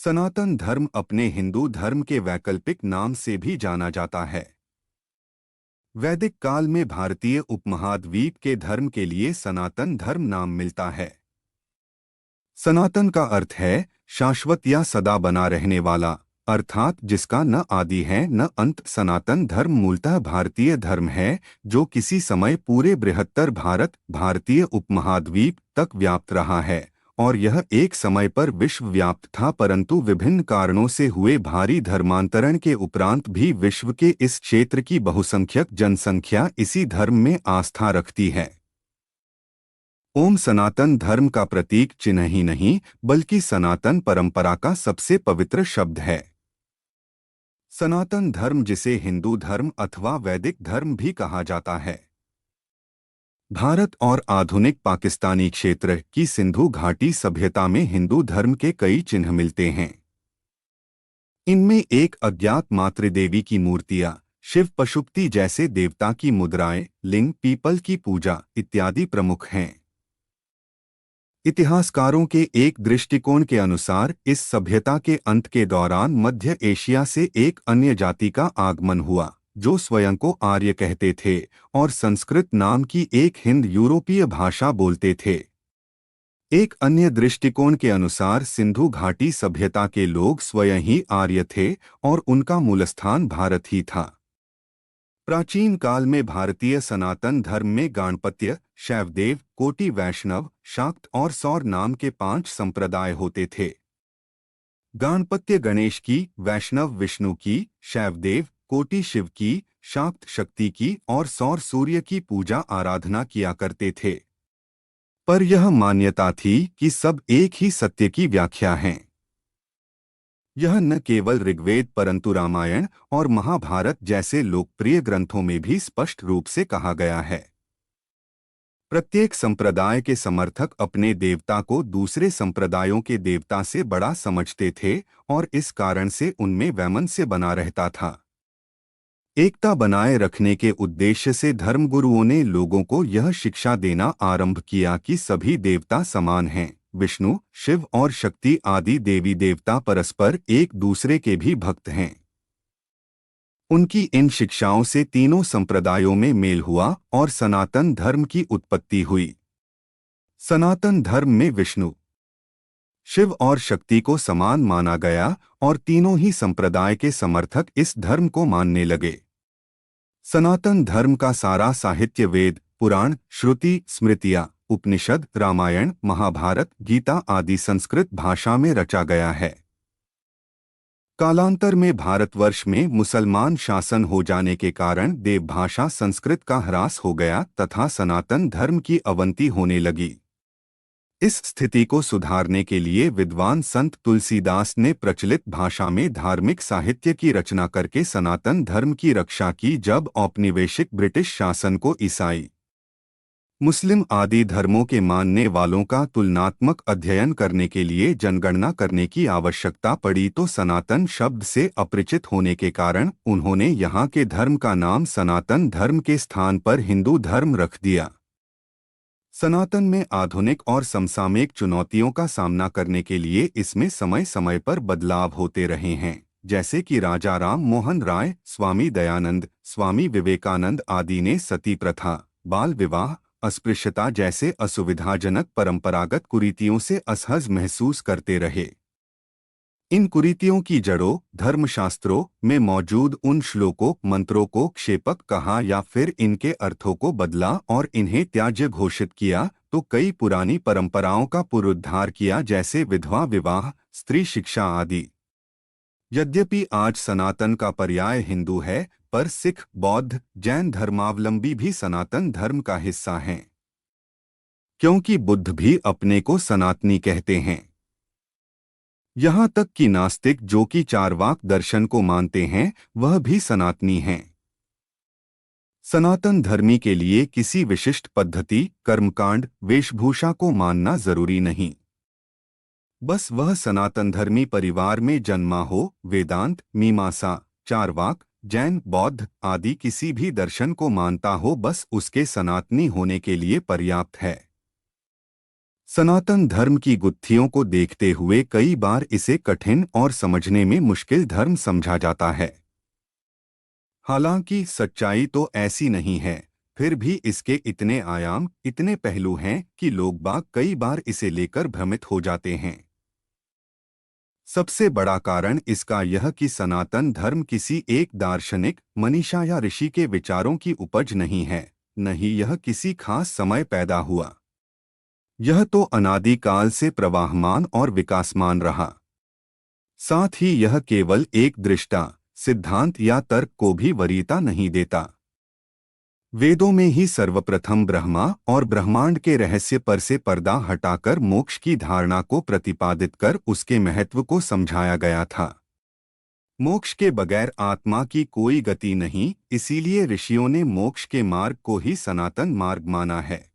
सनातन धर्म अपने हिंदू धर्म के वैकल्पिक नाम से भी जाना जाता है। वैदिक काल में भारतीय उपमहाद्वीप के धर्म के लिए सनातन धर्म नाम मिलता है। सनातन का अर्थ है शाश्वत या सदा बना रहने वाला, अर्थात जिसका न आदि है न अंत। सनातन धर्म मूलतः भारतीय धर्म है जो किसी समय पूरे बृहत्तर भारतीय उपमहाद्वीप तक व्याप्त रहा है, और यह एक समय पर विश्वव्याप्त था, परंतु विभिन्न कारणों से हुए भारी धर्मांतरण के उपरांत भी विश्व के इस क्षेत्र की बहुसंख्यक जनसंख्या इसी धर्म में आस्था रखती है। ओम सनातन धर्म का प्रतीक चिन्ह ही नहीं बल्कि सनातन परंपरा का सबसे पवित्र शब्द है। सनातन धर्म, जिसे हिंदू धर्म अथवा वैदिक धर्म भी कहा जाता है, भारत और आधुनिक पाकिस्तानी क्षेत्र की सिंधु घाटी सभ्यता में हिंदू धर्म के कई चिन्ह मिलते हैं। इनमें एक अज्ञात मातृदेवी की मूर्तियां, शिव पशुपति जैसे देवता की मुद्राएं, लिंग, पीपल की पूजा इत्यादि प्रमुख हैं। इतिहासकारों के एक दृष्टिकोण के अनुसार इस सभ्यता के अंत के दौरान मध्य एशिया से एक अन्य जाति का आगमन हुआ जो स्वयं को आर्य कहते थे और संस्कृत नाम की एक हिंद यूरोपीय भाषा बोलते थे। एक अन्य दृष्टिकोण के अनुसार सिंधु घाटी सभ्यता के लोग स्वयं ही आर्य थे और उनका मूलस्थान भारत ही था। प्राचीन काल में भारतीय सनातन धर्म में गाणपत्य, शैवदेव, कोटि वैष्णव, शाक्त और सौर नाम के 5 संप्रदाय होते थे। गाणपत्य गणेश की, वैष्णव विष्णु की, शैवदेव, कोटि शिव की, शाक्त शक्ति की और सौर सूर्य की पूजा आराधना किया करते थे। पर यह मान्यता थी कि सब एक ही सत्य की व्याख्या हैं। यह न केवल ऋग्वेद परंतु रामायण और महाभारत जैसे लोकप्रिय ग्रंथों में भी स्पष्ट रूप से कहा गया है। प्रत्येक संप्रदाय के समर्थक अपने देवता को दूसरे संप्रदायों के देवता से बड़ा समझते थे और इस कारण से उनमें वैमनस्य बना रहता था। एकता बनाए रखने के उद्देश्य से धर्मगुरुओं ने लोगों को यह शिक्षा देना आरंभ किया कि सभी देवता समान हैं। विष्णु, शिव और शक्ति आदि देवी देवता परस्पर एक दूसरे के भी भक्त हैं। उनकी इन शिक्षाओं से तीनों संप्रदायों में मेल हुआ और सनातन धर्म की उत्पत्ति हुई। सनातन धर्म में विष्णु, शिव और शक्ति को समान माना गया और तीनों ही संप्रदाय के समर्थक इस धर्म को मानने लगे। सनातन धर्म का सारा साहित्य वेद, पुराण, श्रुति, स्मृतियाँ, उपनिषद, रामायण, महाभारत, गीता आदि संस्कृत भाषा में रचा गया है। कालांतर में भारतवर्ष में मुसलमान शासन हो जाने के कारण देवभाषा संस्कृत का ह्रास हो गया तथा सनातन धर्म की अवनति होने लगी। इस स्थिति को सुधारने के लिए विद्वान संत तुलसीदास ने प्रचलित भाषा में धार्मिक साहित्य की रचना करके सनातन धर्म की रक्षा की। जब औपनिवेशिक ब्रिटिश शासन को ईसाई, मुस्लिम आदि धर्मों के मानने वालों का तुलनात्मक अध्ययन करने के लिए जनगणना करने की आवश्यकता पड़ी तो सनातन शब्द से अपरिचित होने के कारण उन्होंने यहाँ के धर्म का नाम सनातन धर्म के स्थान पर हिंदू धर्म रख दिया। सनातन में आधुनिक और समसामयिक चुनौतियों का सामना करने के लिए इसमें समय समय पर बदलाव होते रहे हैं, जैसे कि राजा राम मोहन राय, स्वामी दयानंद, स्वामी विवेकानंद आदि ने सती प्रथा, बाल विवाह, अस्पृश्यता जैसे असुविधाजनक परंपरागत कुरीतियों से असहज महसूस करते रहे। इन कुरीतियों की जड़ों धर्मशास्त्रों में मौजूद उन श्लोकों, मंत्रों को क्षेपक कहा या फिर इनके अर्थों को बदला और इन्हें त्याज्य घोषित किया तो कई पुरानी परंपराओं का पुनरुद्धार किया, जैसे विधवा विवाह, स्त्री शिक्षा आदि। यद्यपि आज सनातन का पर्याय हिंदू है, पर सिख, बौद्ध, जैन धर्मावलंबी भी सनातन धर्म का हिस्सा हैं, क्योंकि बुद्ध भी अपने को सनातनी कहते हैं। यहाँ तक कि नास्तिक, जो कि चारवाक दर्शन को मानते हैं, वह भी सनातनी हैं। सनातन धर्मी के लिए किसी विशिष्ट पद्धति, कर्मकांड, वेशभूषा को मानना जरूरी नहीं। बस वह सनातन धर्मी परिवार में जन्मा हो, वेदांत, मीमांसा, चारवाक, जैन, बौद्ध आदि किसी भी दर्शन को मानता हो, बस उसके सनातनी होने के लिए पर्याप्त है। सनातन धर्म की गुत्थियों को देखते हुए कई बार इसे कठिन और समझने में मुश्किल धर्म समझा जाता है। हालांकि सच्चाई तो ऐसी नहीं है, फिर भी इसके इतने आयाम, इतने पहलू हैं कि लोग बाग कई बार इसे लेकर भ्रमित हो जाते हैं। सबसे बड़ा कारण इसका यह कि सनातन धर्म किसी एक दार्शनिक, मनीषा या ऋषि के विचारों की उपज नहीं है, न ही यह किसी खास समय पैदा हुआ। यह तो अनादिकाल से प्रवाहमान और विकासमान रहा। साथ ही यह केवल एक दृष्टा, सिद्धांत या तर्क को भी वरीयता नहीं देता। वेदों में ही सर्वप्रथम ब्रह्मा और ब्रह्मांड के रहस्य पर से पर्दा हटाकर मोक्ष की धारणा को प्रतिपादित कर उसके महत्व को समझाया गया था। मोक्ष के बगैर आत्मा की कोई गति नहीं, इसीलिए ऋषियों ने मोक्ष के मार्ग को ही सनातन मार्ग माना है।